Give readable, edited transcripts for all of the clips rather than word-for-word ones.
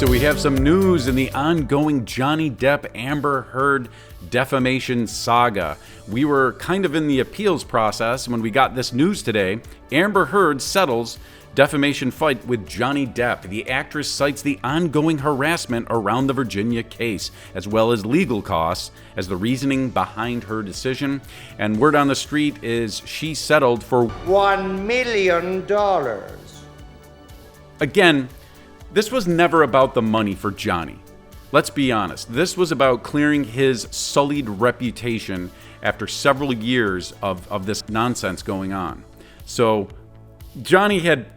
So we have some news in the ongoing Johnny Depp Amber Heard defamation saga. We were kind of in the appeals process when we got this news today. Amber Heard settles defamation fight with Johnny Depp. The actress cites the ongoing harassment around the Virginia case, as well as legal costs, as the reasoning behind her decision. And word on the street is she settled for $1 million. Again, this was never about the money for Johnny. Let's be honest. This was about clearing his sullied reputation after several years of this nonsense going on. So Johnny had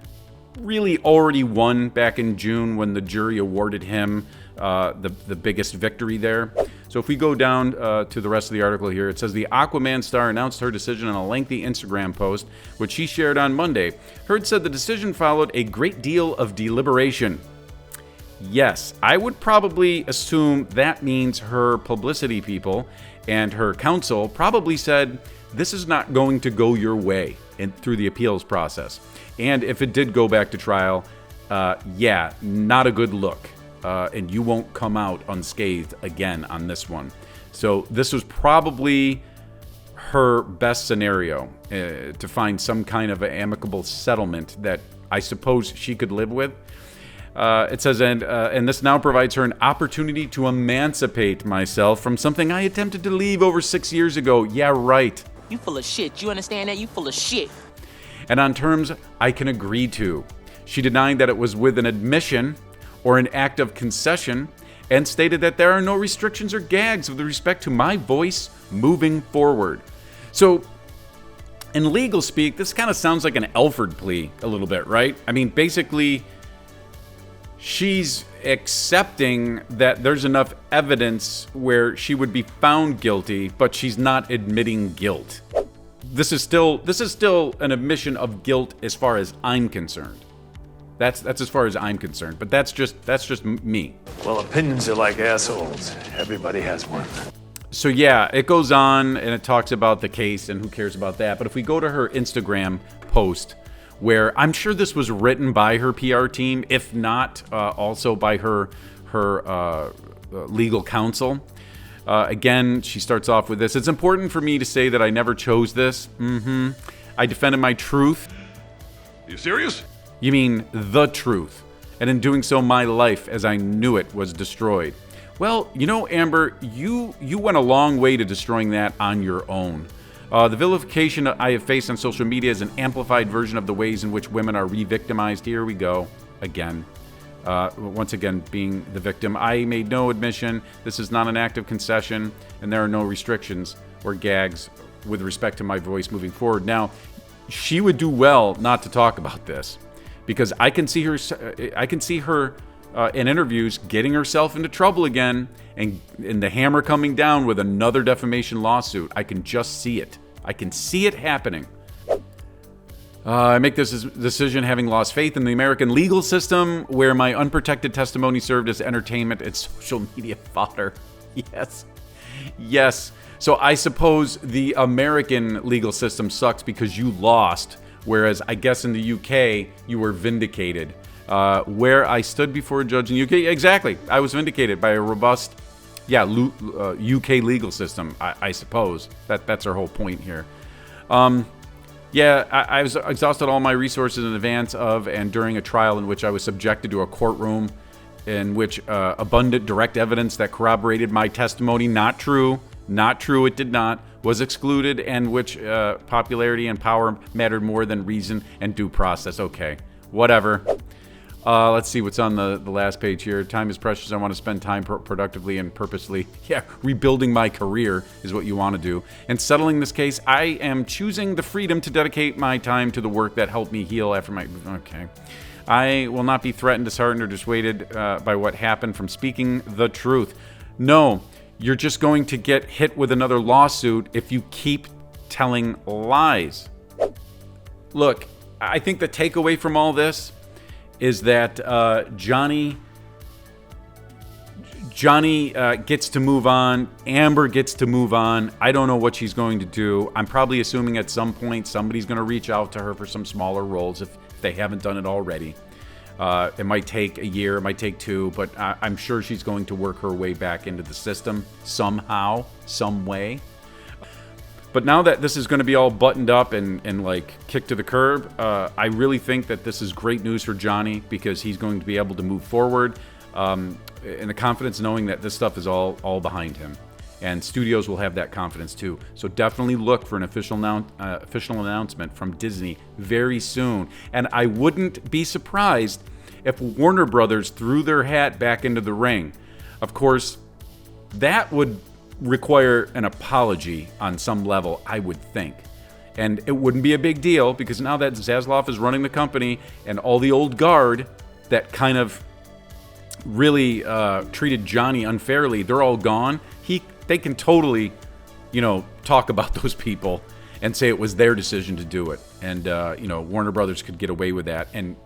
really already won back in June when the jury awarded him the biggest victory there. So if we go down to the rest of the article here, it says the Aquaman star announced her decision in a lengthy Instagram post, which she shared on Monday. Heard said the decision followed a great deal of deliberation. Yes, I would probably assume that means her publicity people and her counsel probably said, this is not going to go your way through the appeals process. And if it did go back to trial, not a good look. And you won't come out unscathed again on this one. So this was probably her best scenario to find some kind of an amicable settlement that I suppose she could live with. It says, and this now provides her an opportunity to emancipate myself from something I attempted to leave over 6 years ago. Yeah, right. You full of shit. You understand that? You full of shit. And on terms I can agree to. She denied that it was with an admission or an act of concession, and stated that there are no restrictions or gags with respect to my voice moving forward. So, in legal speak, this kind of sounds like an Alford plea a little bit, right? I mean, basically, she's accepting that there's enough evidence where she would be found guilty, but she's not admitting guilt. This is still an admission of guilt as far as I'm concerned. That's as far as I'm concerned, but that's just me. Well, opinions are like assholes. Everybody has one. So yeah, it goes on and it talks about the case and who cares about that. But if we go to her Instagram post, where I'm sure this was written by her PR team, if not also by her legal counsel. Again, she starts off with this. It's important for me to say that I never chose this. I defended my truth. You serious? You mean the truth. And in doing so, my life as I knew it was destroyed. Well, you know, Amber, you went a long way to destroying that on your own. The vilification I have faced on social media is an amplified version of the ways in which women are re-victimized. Here we go again. Once again, being the victim. I made no admission. This is not an act of concession, and there are no restrictions or gags with respect to my voice moving forward. Now, she would do well not to talk about this, because I can see her in interviews getting herself into trouble again, and the hammer coming down with another defamation lawsuit. I can just see it. I can see it happening. I make this decision having lost faith in the American legal system, where my unprotected testimony served as entertainment and social media fodder. Yes. So I suppose the American legal system sucks because you lost, whereas I guess in the UK you were vindicated. Where I stood before a judge in the UK, exactly. I was vindicated by a robust, UK legal system. I suppose that's our whole point here. I was exhausted all my resources in advance of and during a trial in which I was subjected to a courtroom in which abundant direct evidence that corroborated my testimony, not true, it did not, was excluded, and which popularity and power mattered more than reason and due process. Okay, whatever. Let's see what's on the last page here. Time is precious. I want to spend time productively and purposely. Rebuilding my career is what you want to do. And settling this case, I am choosing the freedom to dedicate my time to the work that helped me heal after my... Okay. I will not be threatened, disheartened, or dissuaded by what happened from speaking the truth. No, you're just going to get hit with another lawsuit if you keep telling lies. Look, I think the takeaway from all this is that Johnny gets to move on. Amber gets to move on. I don't know what she's going to do. I'm probably assuming at some point somebody's going to reach out to her for some smaller roles if they haven't done it already. It might take a year, it might take 2, but I'm sure she's going to work her way back into the system somehow, some way. But now that this is going to be all buttoned up and like kicked to the curb, I really think that this is great news for Johnny, because he's going to be able to move forward in the confidence knowing that this stuff is all behind him. And studios will have that confidence too. So definitely look for an official announcement from Disney very soon. And I wouldn't be surprised if Warner Brothers threw their hat back into the ring. Of course, that would require an apology on some level, I would think. And it wouldn't be a big deal, because now that Zaslav is running the company and all the old guard that kind of really treated Johnny unfairly, they're all gone. They can totally, talk about those people and say it was their decision to do it. And, Warner Brothers could get away with that. And,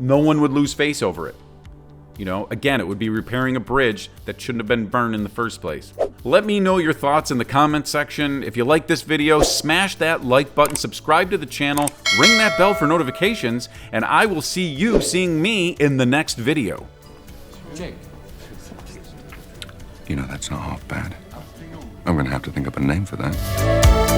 no one would lose face over it. Again, it would be repairing a bridge that shouldn't have been burned in the first place. Let me know your thoughts in the comments section. If you like this video, smash that like button, subscribe to the channel, ring that bell for notifications, and I will see you seeing me in the next video. Jake. That's not half bad. I'm gonna have to think up a name for that.